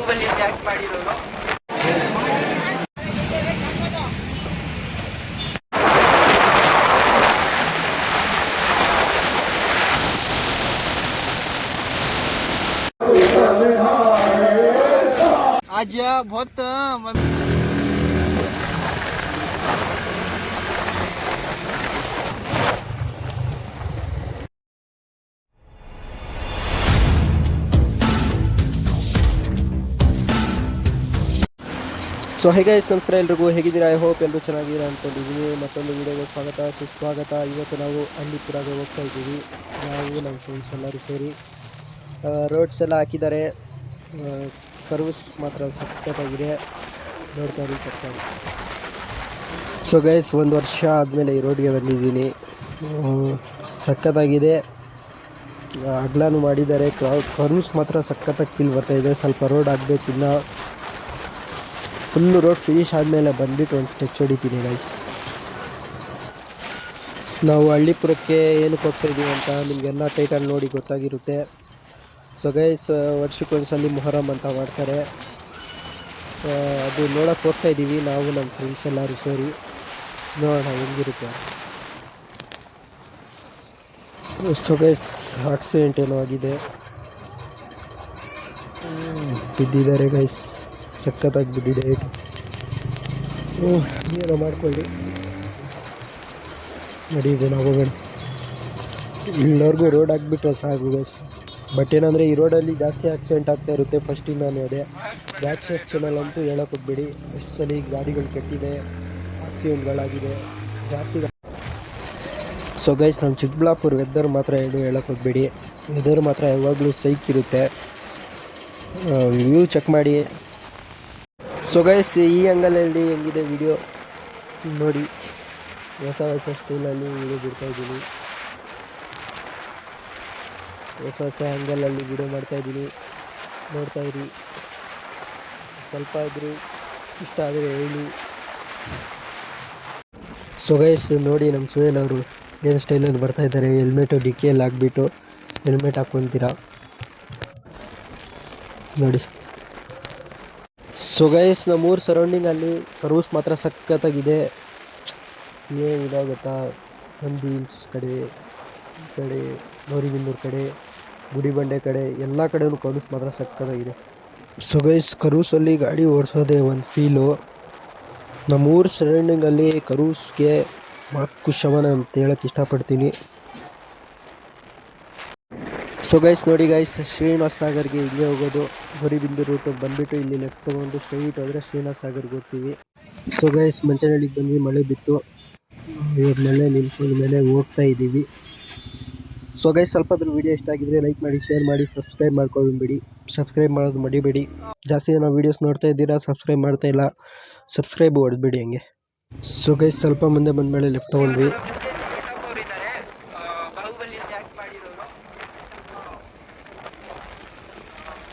Bahubali act ಮಾಡಿರೋರು. आज बहुत ಸೊ ಹೇ ಗೈಸ್, ನಮಸ್ಕಾರ ಎಲ್ರಿಗೂ. ಹೇಗಿದ್ದೀರಾ? ಐ ಹೋಪ್ ಎಲ್ಲರೂ ಚೆನ್ನಾಗಿದ್ದೀರಾ ಅಂದ್ಕೊಂಡಿದ್ದೀವಿ. ಮತ್ತೊಂದು ವಿಡಿಯೋಗೆ ಸ್ವಾಗತ ಸುಸ್ವಾಗತ. ಇವತ್ತು ನಾವು ಅಲ್ಲಿಪುರಗೆ ಹೋಗ್ತಾ ಇದ್ದೀವಿ. ನಾವು ನಮ್ಮ ಫ್ರೆಂಡ್ಸ್ ಎಲ್ಲರೂ ಸೇರಿ ರೋಡ್ಸ್ ಎಲ್ಲ ಹಾಕಿದ್ದಾರೆ. ಕರ್ವ್ಸ್ ಮಾತ್ರ ಸಖತ್ತಾಗಿದೆ, ನೋಡ್ತಾ ಇರಿ, ಚೆಕ್ ಮಾಡಿ. ಸೊ ಗೈಸ್, ಒಂದು ವರ್ಷ ಆದಮೇಲೆ ಈ ರೋಡ್ಗೆ ಬಂದಿದ್ದೀನಿ. ಸಖತ್ತಾಗಿದೆ, ಅಗ್ಲಾನು ಮಾಡಿದ್ದಾರೆ. ಕರ್ವ್ಸ್ ಮಾತ್ರ ಸಖತ್ತಾಗಿ ಫೀಲ್ ಬರ್ತಾಯಿದೆ. ಸ್ವಲ್ಪ ರೋಡ್ ಆಗಬೇಕಿನ್ನ. ಫುಲ್ಲು ರೋಡ್ ಫಿನಿಶ್ ಆದಮೇಲೆ ಬಂದುಬಿಟ್ಟು ಒಂದು ಸ್ಟೆಚ್ ಹೊಡಿತೀನಿ ಗೈಸ್. ನಾವು ಹಳ್ಳಿಪುರಕ್ಕೆ ಏನಕ್ಕೆ ಹೋಗ್ತಾಯಿದ್ದೀವಿ ಅಂತ ನಿಮಗೆಲ್ಲ ಟೈಟಲ್ ನೋಡಿ ಗೊತ್ತಾಗಿರುತ್ತೆ. ಸೊ ಗೈಸ್, ವರ್ಷಕ್ಕೊಂದ್ಸಲಿ ಮೊಹರಂ ಅಂತ ಮಾಡ್ತಾರೆ. ಅದು ನೋಡೋಕ್ಕೆ ಹೋಗ್ತಾಯಿದ್ದೀವಿ ನಾವು ನಮ್ಮ ಫ್ರೆಂಡ್ಸ್ ಎಲ್ಲರೂ ಸೇರಿ. ನೋಡೋಣ ಹೆಂಗಿರುತ್ತೆ. ಸೊ ಗೈಸ್, ಆಕ್ಸಿಡೆಂಟ್ ಏನೋ ಆಗಿದೆ, ಬಿದ್ದಿದ್ದಾರೆ ಗೈಸ್, ಸಖತ್ತಾಗಿ ಬಿದ್ದಿದೆ. ಏನೋ ಮಾಡ್ಕೊಳ್ಳಿ, ನಡೀದೆ ನಾವು ಹೋಗೋಣ. ಎಲ್ಲರಿಗೂ ರೋಡ್ ಆಗಿಬಿಟ್ರೆ ಸಾಕು ಗೈಸ್. ಬಟ್ ಏನಂದರೆ ಈ ರೋಡಲ್ಲಿ ಜಾಸ್ತಿ ಆಕ್ಸಿಡೆಂಟ್ ಆಗ್ತಾ ಇರುತ್ತೆ. ಫಸ್ಟಿಂದಾನು ಅದೇ. ಬ್ಯಾಕ್ ಸೆಕ್ಷನಲ್ಲಂತೂ ಹೇಳೋಕೆ ಹೋಗ್ಬೇಡಿ, ಎಷ್ಟು ಸಲ ಗಾಡಿಗಳು ಕೆಟ್ಟಿದೆ, ಆಕ್ಸಿಡೆಂಟ್ಗಳಾಗಿದೆ ಜಾಸ್ತಿ. ಸೊ ಗೈಸ್, ನಮ್ಮ ಚಿಕ್ಕಬಳ್ಳಾಪುರ ವೆದರ್ ಮಾತ್ರ ಹೇಳೋಕೆ ಹೋಗ್ಬೇಡಿ. ವೆದರ್ ಮಾತ್ರ ಯಾವಾಗಲೂ ಸೈಕ್ ಇರುತ್ತೆ. ವ್ಯೂ ಚೆಕ್ ಮಾಡಿ. ಸೊ ಗೈಸ್, ಈ ಆ್ಯಂಗಲಲ್ಲಿ ಹೆಂಗಿದೆ ವಿಡಿಯೋ ನೋಡಿ. ಹೊಸ ಸ್ಟೈಲಲ್ಲಿ ವಿಡಿಯೋ ಬಿಡ್ತಾಯಿದ್ದೀನಿ, ಹೊಸ ಆ್ಯಂಗಲಲ್ಲಿ ವಿಡಿಯೋ ಮಾಡ್ತಾಯಿದ್ದೀನಿ, ನೋಡ್ತಾಯಿರಿ. ಸ್ವಲ್ಪ ಆದರೂ ಇಷ್ಟ ಆದರೆ ಹೇಳಿ. ಸೊ ಗೈಸ್, ನೋಡಿ ನಮ್ಮ ಸುಹೇಲ್ ಅವರು ಏನು ಸ್ಟೈಲಲ್ಲಿ ಬರ್ತಾಯಿದ್ದಾರೆ. ಹೆಲ್ಮೆಟು ಡಿಕ್ಕಿಯಲ್ಲಿ ಹಾಕ್ಬಿಟ್ಟು ಹೆಲ್ಮೆಟ್ ಹಾಕ್ಕೊತೀರಾ ನೋಡಿ. ಸೊ ಗೈಸ್, ನಮ್ಮೂರು ಸರೌಂಡಿಂಗಲ್ಲಿ ಕರ್ವ್ಸ್ ಮಾತ್ರ ಸಖತ್ತಾಗಿದೆ. ಏನಿದೆ ಗೊತ್ತಾ, ನಂದಿ ಹಿಲ್ಸ್ ಕಡೆ, ಈ ಕಡೆ ಗೌರಿಬಿದನೂರು ಕಡೆ, ಗುಡಿಬಂಡೆ ಕಡೆ, ಎಲ್ಲ ಕಡೆಯೂ ಕರ್ವ್ಸ್ ಮಾತ್ರ ಸಖತ್ತಾಗಿದೆ. ಸೊ ಗೈಸ್, ಕರ್ವ್ಸಲ್ಲಿ ಗಾಡಿ ಓಡಿಸೋದೇ ಒಂದು ಫೀಲು. ನಮ್ಮೂರು ಸರೌಂಡಿಂಗಲ್ಲಿ ಕರ್ವ್ಸ್ಗೆ ಮಾಕು ಶಮನ ಅಂತ ಹೇಳೋಕ್ಕೆ ಇಷ್ಟಪಡ್ತೀನಿ. ಸೊ ಗೈಸ್, ನೋಡಿ ಗೈಸ್, ಶ್ರೀನಿವಾಸ ಸಾಗರ್ಗೆ ಹಿಂಗೆ ಹೋಗೋದು. ಗೌರಿಬಿದನೂರು ರೂಟಿಗೆ ಬಂದುಬಿಟ್ಟು ಇಲ್ಲಿ ಲೆಫ್ಟ್ ತೊಗೊಂಡು ಸ್ಟ್ರೈಟ್ ಹೋದರೆ ಶ್ರೀನಿವಾಸ ಸಾಗರ್ಗೆ ಹೋಗ್ತೀವಿ. ಸೊ ಗೈಸ್, ಮಂಚನಹಳ್ಳಿಗೆ ಬಂದ್ವಿ, ಮಳೆ ಬಿತ್ತು. ಇವಾಗ ಮಳೆ ನಿಲ್ಸೋದ ಮೇಲೆ ಹೋಗ್ತಾ ಇದ್ದೀವಿ. ಸೊ ಗೈಸ್, ಸ್ವಲ್ಪ ಅದ್ರ ವೀಡಿಯೋ ಇಷ್ಟ ಆಗಿದ್ರೆ ಲೈಕ್ ಮಾಡಿ, ಶೇರ್ ಮಾಡಿ, ಸಬ್ಸ್ಕ್ರೈಬ್ ಮಾಡ್ಕೊಂಡ್ಬಿಡಿ. ಸಬ್ಸ್ಕ್ರೈಬ್ ಮಾಡೋದು ಮಡಿಬೇಡಿ. ಜಾಸ್ತಿ ಜನ ವೀಡಿಯೋಸ್ ನೋಡ್ತಾ ಇದ್ದೀರಾ, ಸಬ್ಸ್ಕ್ರೈಬ್ ಮಾಡ್ತಾ ಇಲ್ಲ. ಸಬ್ಸ್ಕ್ರೈಬ್ ಹೊಡೆದ್ಬಿಡಿ ಹಂಗೆ. ಸೊ ಗೈಸ್, ಸ್ವಲ್ಪ ಮುಂದೆ ಬಂದಮೇಲೆ ಲೆಫ್ಟ್ ತೊಗೊಂಡ್ವಿ. ಬಾಹುಬಲಿ ಆಕ್ಟ್ ಮಾಡಿರೋರು.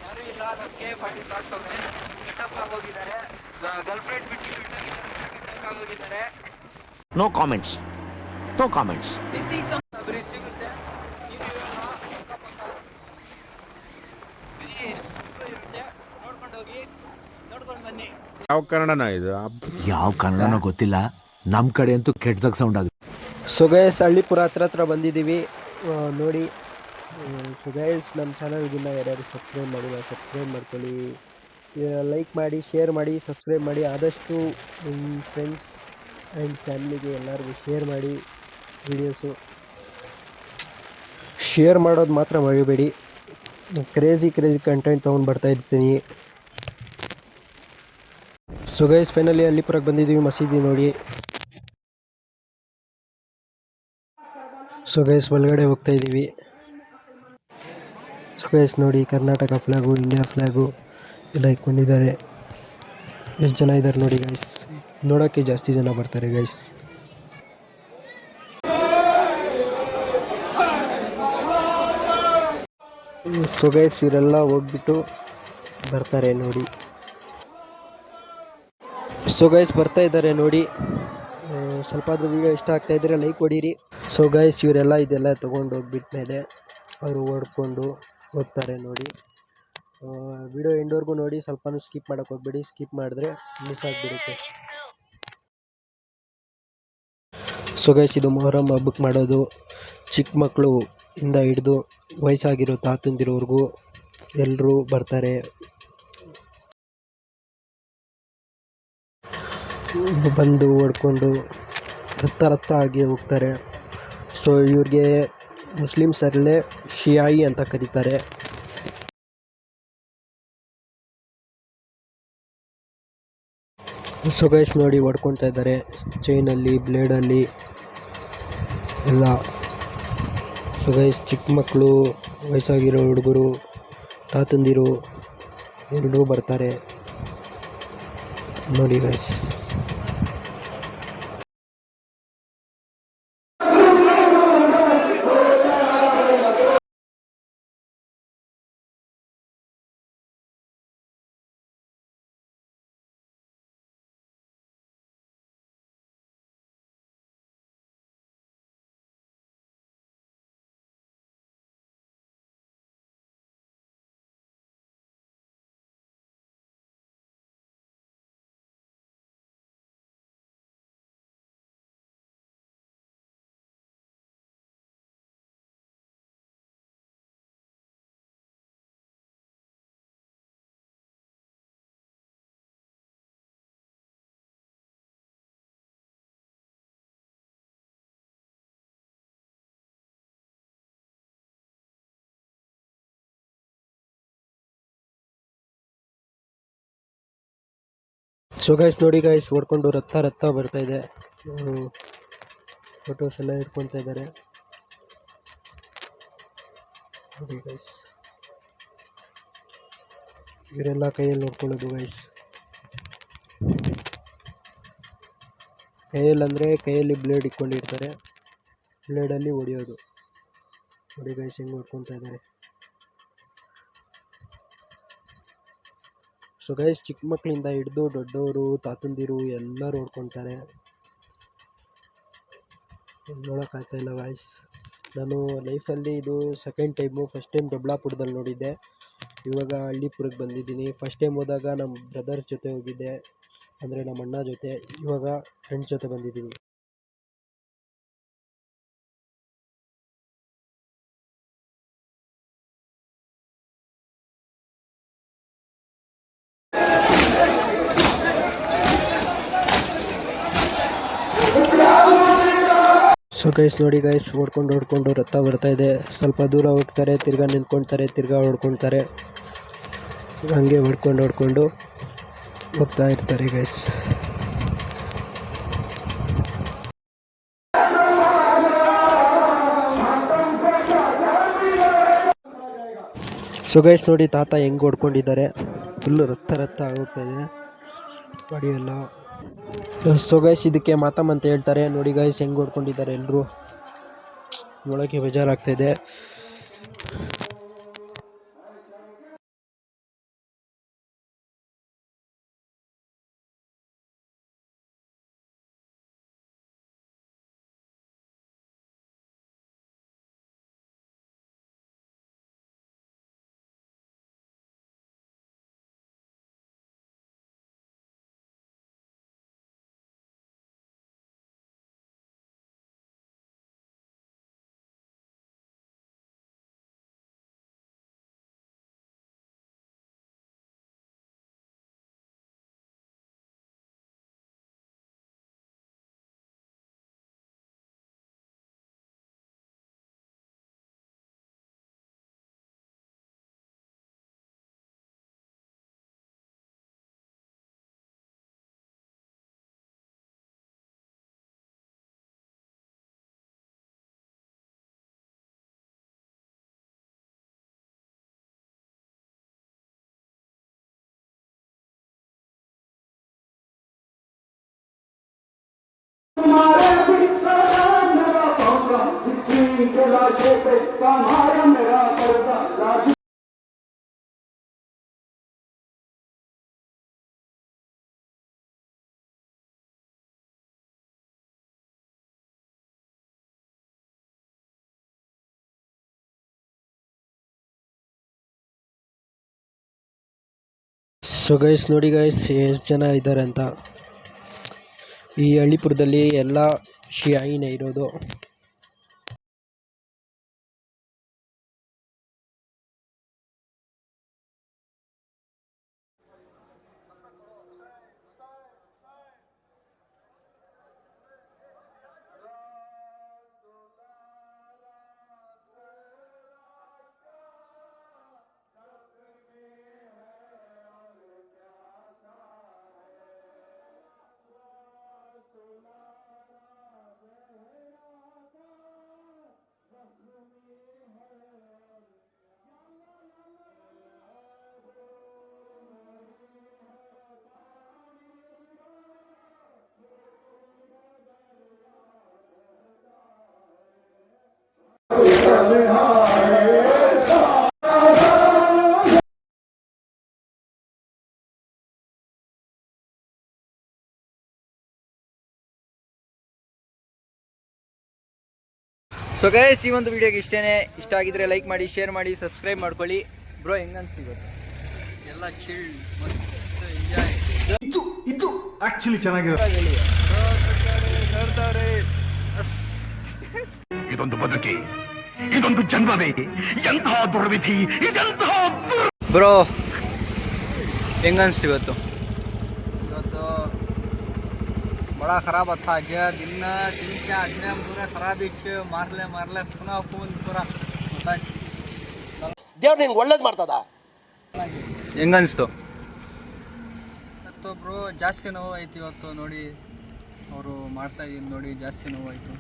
ಯಾರು ಇಲ್ಲ, ನಮಗೆ 40 ಥಾಟ್ಸ್ ಅವ್ರೆ. ಗೆಟಪ್ ಆಗೋಗಿದ್ದಾರೆ, ಗರ್ಲ್ಫ್ರೆಂಡ್ ಬಿಟ್ಟು ಆಗೋಗಿದ್ದಾರೆ. No comments, no comments. ಬರೀ ಸಿಗುತ್ತೆ ಇರುತ್ತೆ, ನೋಡ್ಕೊಂಡು ಹೋಗಿ, ನೋಡ್ಕೊಂಡು ಬನ್ನಿ. ಯಾವ ಕನ್ನಡನ ಇದು? ಯಾವ ಕನ್ನಡನೋ ಗೊತ್ತಿಲ್ಲ, ನಮ್ಮ ಕಡೆ ಅಂತೂ ಕೆಟ್ಟದಾಗ ಸೌಂಡ್ ಆಗುತ್ತೆ. ಸೊ ಗೈಸ್, ಹಳ್ಳಿಪುರ ಹತ್ರ ಬಂದಿದ್ದೀವಿ ನೋಡಿ. ಸೊ ಗೈಸ್, ನಮ್ಮ ಚಾನಲ್ ಇದನ್ನ ಯಾರ್ಯಾರು ಸಬ್ಸ್ಕ್ರೈಬ್ ಮಾಡಿಲ್ಲ ಸಬ್ಸ್ಕ್ರೈಬ್ ಮಾಡ್ಕೊಳ್ಳಿ, ಲೈಕ್ ಮಾಡಿ, ಶೇರ್ ಮಾಡಿ, ಸಬ್ಸ್ಕ್ರೈಬ್ ಮಾಡಿ. ಆದಷ್ಟು ನಿಮ್ಮ ಫ್ರೆಂಡ್ಸ್ ಆ್ಯಂಡ್ ಫ್ಯಾಮಿಲಿಗೆ ಎಲ್ಲರಿಗೂ ಶೇರ್ ಮಾಡಿ. ವೀಡಿಯೋಸು ಶೇರ್ ಮಾಡೋದು ಮಾತ್ರ ಮರಿಬೇಡಿ. ಕ್ರೇಜಿ ಕಂಟೆಂಟ್ ತೊಗೊಂಡು ಬರ್ತಾಯಿರ್ತೀನಿ. ಸೊ ಗೈಸ್, ಫೈನಲಿ ಹಳ್ಳಿಪುರಕ್ಕೆ ಬಂದಿದ್ದೀವಿ. ಮಸೀದಿ ನೋಡಿ. ಸೊ ಗೈಸ್, ಒಳಗಡೆ ಹೋಗ್ತಾ ಇದ್ದೀವಿ. ಸೊ ಗೈಸ್, ನೋಡಿ, ಕರ್ನಾಟಕ ಫ್ಲ್ಯಾಗು, ಇಂಡಿಯಾ ಫ್ಲ್ಯಾಗು ಎಲ್ಲ ಇಟ್ಕೊಂಡಿದ್ದಾರೆ. ಎಷ್ಟು ಜನ ಇದ್ದಾರೆ ನೋಡಿ ಗೈಸ್, ನೋಡೋಕ್ಕೆ ಜಾಸ್ತಿ ಜನ ಬರ್ತಾರೆ ಗೈಸ್. ಸೊ ಗೈಸ್, ಇವರೆಲ್ಲ ಹೋಗ್ಬಿಟ್ಟು ಬರ್ತಾರೆ ನೋಡಿ. ಸೊ ಗೈಸ್, ಬರ್ತಾ ಇದ್ದಾರೆ ನೋಡಿ. ಸ್ವಲ್ಪ ಆದರೂ ವೀಡಿಯೋ ಇಷ್ಟ ಆಗ್ತಾ ಇದ್ದರೆ ಲೈಕ್ ಕೊಡಿರಿ. ಸೊ ಗೈಸ್, ಇವರೆಲ್ಲ ಇದೆಲ್ಲ ತೊಗೊಂಡು ಹೋಗ್ಬಿಟ್ಮೇಲೆ ಅವರು ಓಡ್ಕೊಂಡು ಹೋಗ್ತಾರೆ ನೋಡಿ. ವಿಡಿಯೋ ಎಂಡ್ವರೆಗೂ ನೋಡಿ, ಸ್ವಲ್ಪನೂ ಸ್ಕಿಪ್ ಮಾಡೋಕ್ಕೆ ಹೋಗ್ಬೇಡಿ. ಸ್ಕಿಪ್ ಮಾಡಿದ್ರೆ ಮಿಸ್ ಆಗಿಬಿಡುತ್ತೆ. ಸೊ ಗೈಸ್, ಇದು ಮೊಹರಂ ಹಬ್ಬಕ್ಕೆ ಮಾಡೋದು. ಚಿಕ್ಕ ಮಕ್ಕಳು ಇಂದ ಹಿಡಿದು ವಯಸ್ಸಾಗಿರೋ ತಾತಂದಿರೋರ್ಗೂ ಎಲ್ಲರೂ ಬರ್ತಾರೆ. ಬಂದು ಹೊಡ್ಕೊಂಡು ರತ್ತ ಆಗಿ ಹೋಗ್ತಾರೆ. ಸೊ ಇವ್ರಿಗೆ ಮುಸ್ಲಿಮ್ಸರಲ್ಲೇ ಶಿಯಾಯಿ ಅಂತ ಕರೀತಾರೆ. ಸೊ ಗೈಸ್ ನೋಡಿ, ಹೊಡ್ಕೊತಾ ಇದ್ದಾರೆ ಚೈನಲ್ಲಿ, ಬ್ಲೇಡಲ್ಲಿ ಎಲ್ಲ. ಸೊ ಗೈಸ್, ಚಿಕ್ಕ ಮಕ್ಕಳು, ವಯಸ್ಸಾಗಿರೋ ಹುಡುಗರು, ತಾತಂದಿರು ಎಲ್ಲರೂ ಬರ್ತಾರೆ ನೋಡಿ ಗೈಸ್. ಸೊ ಗೈಸ್ ನೋಡಿ ಗೈಸ್, ಹೊಡ್ಕೊಂಡು ರತ್ತ ಬರ್ತಾ ಇದೆ. ಫೋಟೋಸ್ ಎಲ್ಲ ಇಟ್ಕೊತಾ ಇದ್ದಾರೆ ನೋಡಿ ಗೈಸ್. ಇವರೆಲ್ಲ ಕೈಯಲ್ಲಿ ನೋಡ್ಕೊಳ್ಳೋದು ಗೈಸ್. ಕೈಯಲ್ಲಿ ಬ್ಲೇಡ್ ಇಟ್ಕೊಂಡಿರ್ತಾರೆ, ಬ್ಲೇಡಲ್ಲಿ ಹೊಡೆಯೋದು ನೋಡಿ ಗೈಸ್. ಹೆಂಗೆ ನೋಡ್ಕೊತಾ ಇದ್ದಾರೆ. ಸೊ ಗೈಸ್, ಚಿಕ್ಕ ಮಕ್ಕಳಿಂದ ಹಿಡಿದು ದೊಡ್ಡವರು, ತಾತಂದಿರು ಎಲ್ಲರೂ ನೋಡ್ಕೊತಾರೆ. ನೋಡೋಕ್ಕಾಗ್ತಾ ಇಲ್ಲ ಗಾಯ್ಸ್. ನಾನು ಲೈಫಲ್ಲಿ ಇದು ಸೆಕೆಂಡ್ ಟೈಮು. ಫಸ್ಟ್ ಟೈಮ್ ದೊಡ್ಡಬಳ್ಳಾಪುರದಲ್ಲಿ ನೋಡಿದ್ದೆ, ಇವಾಗ ಹಳ್ಳಿಪುರಕ್ಕೆ ಬಂದಿದ್ದೀನಿ. ಫಸ್ಟ್ ಟೈಮ್ ಹೋದಾಗ ನಮ್ಮ ಬ್ರದರ್ಸ್ ಜೊತೆ ಹೋಗಿದ್ದೆ, ಅಂದರೆ ನಮ್ಮ ಅಣ್ಣ ಜೊತೆ. ಇವಾಗ ಫ್ರೆಂಡ್ಸ್ ಜೊತೆ ಬಂದಿದ್ದೀನಿ. ಸೊ ಗೈಸ್ ನೋಡಿ ಗೈಸ್, ಹೊಡ್ಕೊಂಡು ರಥ ಬರ್ತಾ ಇದೆ. ಸ್ವಲ್ಪ ದೂರ ಹೋಗ್ತಾರೆ, ತಿರ್ಗಾ ನಿಂತ್ಕೊಳ್ತಾರೆ, ತಿರ್ಗಾ ಹೊಡ್ಕೊಳ್ತಾರೆ. ಹಂಗೆ ಹೊಡ್ಕೊಂಡು ಹೋಗ್ತಾ ಇರ್ತಾರೆ ಗೈಸ್. ಸೊ ಗೈಸ್ ನೋಡಿ, ತಾತ ಹೆಂಗೆ ಹೊಡ್ಕೊಂಡಿದ್ದಾರೆ. ಫುಲ್ಲು ರಥ ಆಗೋಗ್ತಾ ಇದೆ ಬಾಡಿ ಎಲ್ಲ. ಸೊ ಗೈಸ್, ಇದಕ್ಕೆ ಮಾತಮ್ಮ ಅಂತ ಹೇಳ್ತಾರೆ. ನೋಡಿ ಗೈಸ್, ಹೆಂಗೆ ಹೊಡ್ಕೊಂಡಿದ್ದಾರೆ ಎಲ್ಲರೂ. ನೋಡೋಕ್ಕೆ ಬೇಜಾರಾಗ್ತಾಯಿದೆ. ಸೊ ಗೈಸ್ ನೋಡಿ ಗೈಸ್ ಎಷ್ಟು ಜನ ಇದ್ದಾರೆ ಅಂತ. ಈ ಹಳ್ಳಿಪುರದಲ್ಲಿ ಎಲ್ಲ ಶಿಯಾಯಿನೇ ಇರೋದು. ಸೊ ಗೈಸ್ ಈ ಒಂದು ವಿಡಿಯೋಗೆ ಇಷ್ಟ ಆಗಿದ್ರೆ ಲೈಕ್ ಮಾಡಿ, ಶೇರ್ ಮಾಡಿ, ಸಬ್ಸ್ಕ್ರೈಬ್ ಮಾಡ್ಕೊಳ್ಳಿ. ಬ್ರೋ ಹೆಂಗ್ ಅನ್ಸ್ತಿತ್ತು? ಎಲ್ಲ ಚಿಲ್ ಮಸ್ತ್ ಎಂಜಾಯ್. ಇದು ಆಕ್ಚುಲಿ ಚೆನ್ನಾಗಿರುತ್ತೆ. ನೋಡ್ತಾವ್ರೆ ಇದೊಂದು ಬದುಕಿ, ಇದೊಂದು ಜನ್ಮವೇ, ಎಂತಹ ದುರ್ವಿಧಿ, ಇದೆಂತಹ ಬ್ರೋ ಹೆಂಗ್ ಅನ್ಸ್ತು ಇವತ್ತು बड़ा खराब था आज दिन 3-4 दिन पूरा खराब इच्छे मारले पुनः फोन पूरा ದೇವ್ರು ನಿಂಗೆ ಒಳ್ಳೇದು ಮಾಡ್ತದ. ಹೆಂಗ ಅನಿಸ್ತು ಇವತ್ತು ಬ್ರೋ? ಜಾಸ್ತಿ ನೋವು ಆಯ್ತು ಇವತ್ತು ನೋಡಿ, ಅವರು ಮಾಡ್ತಾ ಇದ್ದೀನಿ ನೋಡಿ, ಜಾಸ್ತಿ ನೋವು ಆಯಿತು.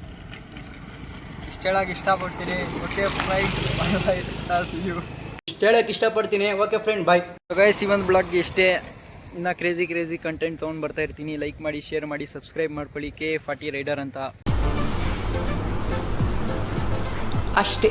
ಇಷ್ಟು ಹೇಳಕ್ಕೆ ಇಷ್ಟಪಡ್ತೀನಿ. ಓಕೆ ಫ್ರೈಡ್ ಇಷ್ಟು ಹೇಳಕ್ಕೆ ಇಷ್ಟಪಡ್ತೀನಿ. Okay friend bye. ಗೈಸ್ ಈ ಒಂದು ಬ್ಲಾಗ್ಗೆ ಇಷ್ಟೇ. ಇನ್ನು ಕ್ರೇಜಿ ಕಂಟೆಂಟ್ ತೊಗೊಂಡು ಬರ್ತಾ ಇರ್ತೀನಿ. ಲೈಕ್ ಮಾಡಿ, ಶೇರ್ ಮಾಡಿ, ಸಬ್ಸ್ಕ್ರೈಬ್ ಮಾಡ್ಕೊಳ್ಳಿ. K40 ರೈಡರ್ ಅಂತ ಅಷ್ಟೇ.